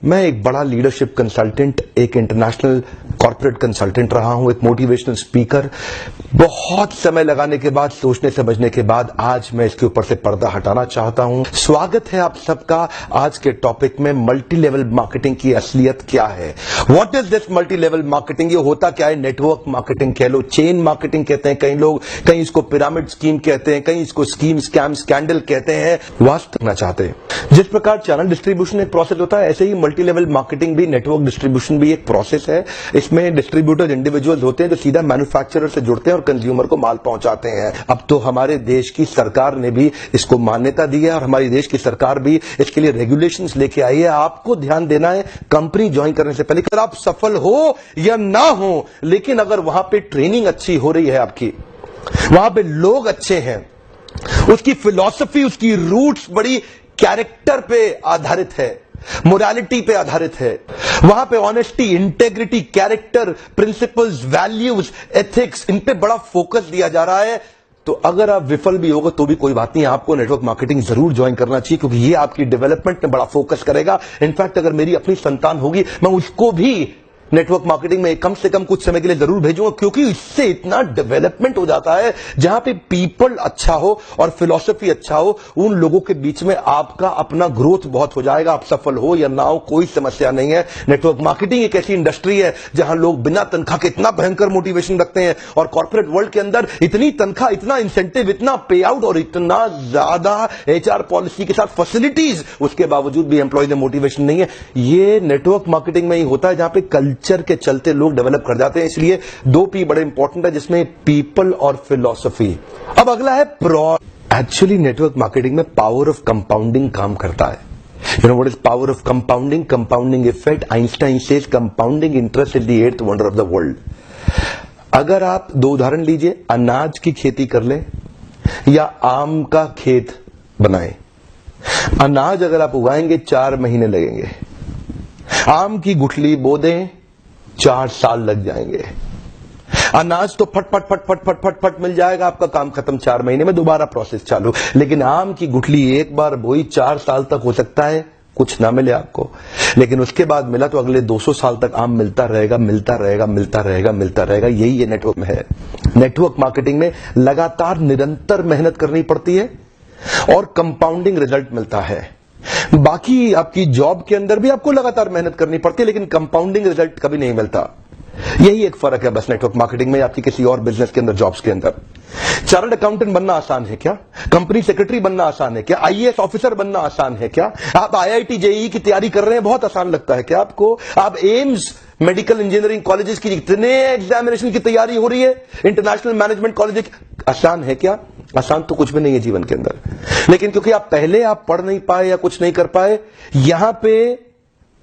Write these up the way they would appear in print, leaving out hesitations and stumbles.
मैं एक बड़ा लीडरशिप कंसल्टेंट, एक इंटरनेशनल कॉर्पोरेट कंसल्टेंट रहा हूं, एक मोटिवेशनल स्पीकर। बहुत समय लगाने के बाद, सोचने समझने के बाद आज मैं इसके ऊपर से पर्दा हटाना चाहता हूं। स्वागत है आप सबका आज के टॉपिक में, मल्टी लेवल मार्केटिंग की असलियत क्या है। What is this multi level marketing? ये होता क्या है? नेटवर्क मार्केटिंग कह लो, चेन मार्केटिंग कहते हैं कई लोग, कहीं इसको पिरामिड स्कीम कहते हैं, कहीं इसको स्कीम स्कैम स्कैंडल कहते हैं। वास्तव करना चाहते हैं जिस प्रकार चैनल डिस्ट्रीब्यूशन एक प्रोसेस होता है, ऐसे ही मल्टी लेवल मार्केटिंग भी, नेटवर्क डिस्ट्रीब्यूशन भी एक प्रोसेस है। इसमें डिस्ट्रीब्यूटर इंडिविजुअल्स होते हैं जो सीधा मैन्युफैक्चरर से जुड़ते हैं और कंज्यूमर को माल पहुंचाते हैं। अब तो हमारे देश की सरकार ने भी इसको मान्यता दी है और हमारी देश की सरकार भी इसके लिए रेगुलेशंस लेके आई है। आपको ध्यान देना है कंपनी ज्वाइन करने से पहले, अगर आप सफल हो या ना हो, लेकिन अगर वहां पे ट्रेनिंग अच्छी हो रही है आपकी, वहां पे लोग अच्छे हैं, उसकी फिलॉसफी, उसकी रूट्स बड़ी कैरेक्टर पे आधारित है, मोरालिटी पे आधारित है, वहां पे honesty, integrity, character, principles, values, ethics, इन पे बड़ा फोकस दिया जा रहा है, तो अगर आप विफल भी होगा तो भी कोई बात नहीं, आपको नेटवर्क मार्केटिंग जरूर ज्वाइन करना चाहिए, क्योंकि ये आपकी डेवलपमेंट में बड़ा फोकस करेगा। इनफैक्ट अगर मेरी अपनी संतान होगी, मैं उसको भी नेटवर्क मार्केटिंग में कम से कम कुछ समय के लिए जरूर भेजूंगा, क्योंकि इससे इतना डेवलपमेंट हो जाता है। जहां पे पीपल अच्छा हो और फिलॉसफी अच्छा हो, उन लोगों के बीच में आपका अपना ग्रोथ बहुत हो जाएगा। आप सफल हो या ना हो, कोई समस्या नहीं है। नेटवर्क मार्केटिंग एक ऐसी इंडस्ट्री है जहां लोग बिना तनख्वाह के इतना भयंकर मोटिवेशन रखते हैं, और कॉर्पोरेट वर्ल्ड के अंदर इतनी तनख्वाह, इतना इंसेंटिव, इतना पे आउट और इतना ज्यादा एचआर पॉलिसी के साथ फैसिलिटीज, उसके बावजूद भी एम्प्लॉय में मोटिवेशन नहीं है। ये नेटवर्क मार्केटिंग में ही होता है, जहां पे कल्चर के चलते लोग डेवलप कर जाते हैं। इसलिए 2 P बड़े इंपॉर्टेंट है, जिसमें पीपल और फिलॉसफी। अब अगला है एक्चुअली नेटवर्क मार्केटिंग में पावर ऑफ कंपाउंडिंग काम करता है। You know what is power of compounding? Compounding effect. Einstein says compounding interest is the 8th wonder of the world. अगर आप 2 उदाहरण लीजिए, अनाज की खेती कर ले या आम का खेत बनाए। अनाज अगर आप उगाएंगे 4 महीने लगेंगे, आम की गुठली बो दें 4 साल लग जाएंगे। अनाज तो फट फट फट फट फट फट फट मिल जाएगा, आपका काम खत्म, 4 महीने में दोबारा प्रोसेस चालू। लेकिन आम की गुठली एक बार बोई, 4 साल तक हो सकता है कुछ ना मिले आपको, लेकिन उसके बाद मिला तो अगले 200 साल तक आम मिलता रहेगा, मिलता रहेगा, मिलता रहेगा, मिलता रहेगा। यही ये नेटवर्क में है। नेटवर्क मार्केटिंग में लगातार निरंतर मेहनत करनी पड़ती है और कंपाउंडिंग रिजल्ट मिलता है। बाकी आपकी जॉब के अंदर भी आपको लगातार मेहनत करनी पड़ती है, लेकिन कंपाउंडिंग रिजल्ट कभी नहीं मिलता। यही एक फर्क है बस नेटवर्क मार्केटिंग में आपकी किसी और बिजनेस के अंदर, जॉब्स के अंदर। चार्टर्ड अकाउंटेंट बनना आसान है क्या? कंपनी सेक्रेटरी बनना आसान है क्या? आईएएस ऑफिसर बनना आसान है क्या? आप आईआईटी जेईई की तैयारी कर रहे हैं, बहुत आसान लगता है क्या आपको? आप एम्स मेडिकल इंजीनियरिंग कॉलेजेस की इतने एग्जामिनेशन की तैयारी हो रही है, इंटरनेशनल मैनेजमेंट कॉलेज, आसान है क्या? आसान तो कुछ भी नहीं है जीवन के अंदर। लेकिन क्योंकि आप पहले पढ़ नहीं पाए या कुछ नहीं कर पाए, यहां पे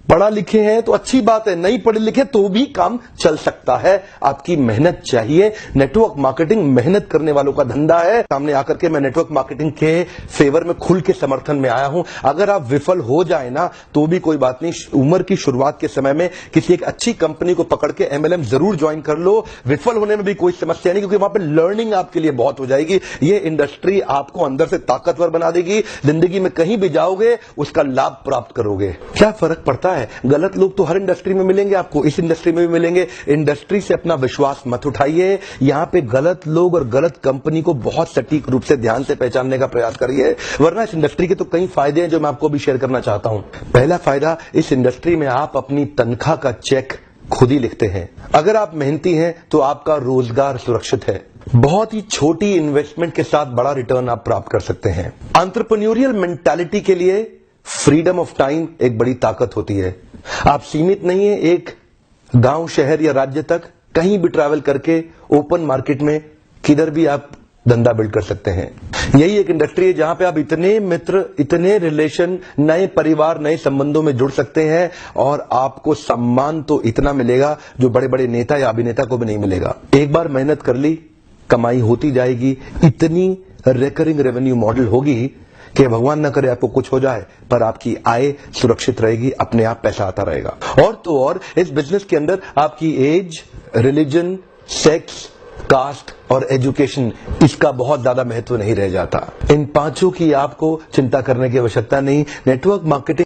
पढ़ा लिखे हैं तो अच्छी बात है, नहीं पढ़े लिखे तो भी काम चल सकता है। आपकी मेहनत चाहिए। नेटवर्क मार्केटिंग मेहनत करने वालों का धंधा है। सामने आकर के मैं नेटवर्क मार्केटिंग के फेवर में खुल के समर्थन में आया हूं। अगर आप विफल हो जाए ना तो भी कोई बात नहीं, उम्र की शुरुआत के समय में किसी एक अच्छी कंपनी को पकड़ के एमएलएम जरूर ज्वाइन कर लो। विफल होने में भी कोई समस्या नहीं, क्योंकि वहां पर लर्निंग आपके लिए बहुत हो जाएगी। ये इंडस्ट्री आपको अंदर से ताकतवर बना देगी। जिंदगी में कहीं भी जाओगे उसका लाभ प्राप्त करोगे। क्या फर्क पड़ता है? गलत लोग तो हर इंडस्ट्री में मिलेंगे आपको, इस इंडस्ट्री में भी मिलेंगे। इंडस्ट्री से अपना विश्वास मत उठाइए। यहां पे गलत लोग और गलत कंपनी को बहुत सटीक रूप से ध्यान से पहचानने का प्रयास करिए, वरना इस इंडस्ट्री के तो कई फायदे हैं जो मैं आपको भी शेयर करना चाहता हूं। पहला फायदा, इस इंडस्ट्री में आप अपनी तनख्वाह का चेक खुद ही लिखते हैं। अगर आप मेहनती हैं तो आपका रोजगार सुरक्षित है। बहुत ही छोटी इन्वेस्टमेंट के साथ बड़ा रिटर्न आप प्राप्त कर सकते हैं। एंटरप्रेन्योरियल मेंटालिटी के लिए फ्रीडम ऑफ टाइम एक बड़ी ताकत होती है। आप सीमित नहीं है एक गांव, शहर या राज्य तक, कहीं भी ट्रैवल करके ओपन मार्केट में किधर भी आप धंधा बिल्ड कर सकते हैं। यही एक इंडस्ट्री है जहां पे आप इतने मित्र, इतने रिलेशन, नए परिवार, नए संबंधों में जुड़ सकते हैं, और आपको सम्मान तो इतना मिलेगा जो बड़े बड़े नेता या अभिनेता को भी नहीं मिलेगा। एक बार मेहनत कर ली, कमाई होती जाएगी। इतनी रिकरिंग रेवेन्यू मॉडल होगी कि भगवान न करे आपको कुछ हो जाए, पर आपकी आय सुरक्षित रहेगी, अपने आप पैसा आता रहेगा। और तो और इस बिजनेस के अंदर आपकी एज, रिलीजन, सेक्स, कास्ट और एजुकेशन, इसका बहुत ज्यादा महत्व नहीं रह जाता। इन 5 की आपको चिंता करने की आवश्यकता नहीं। Network marketing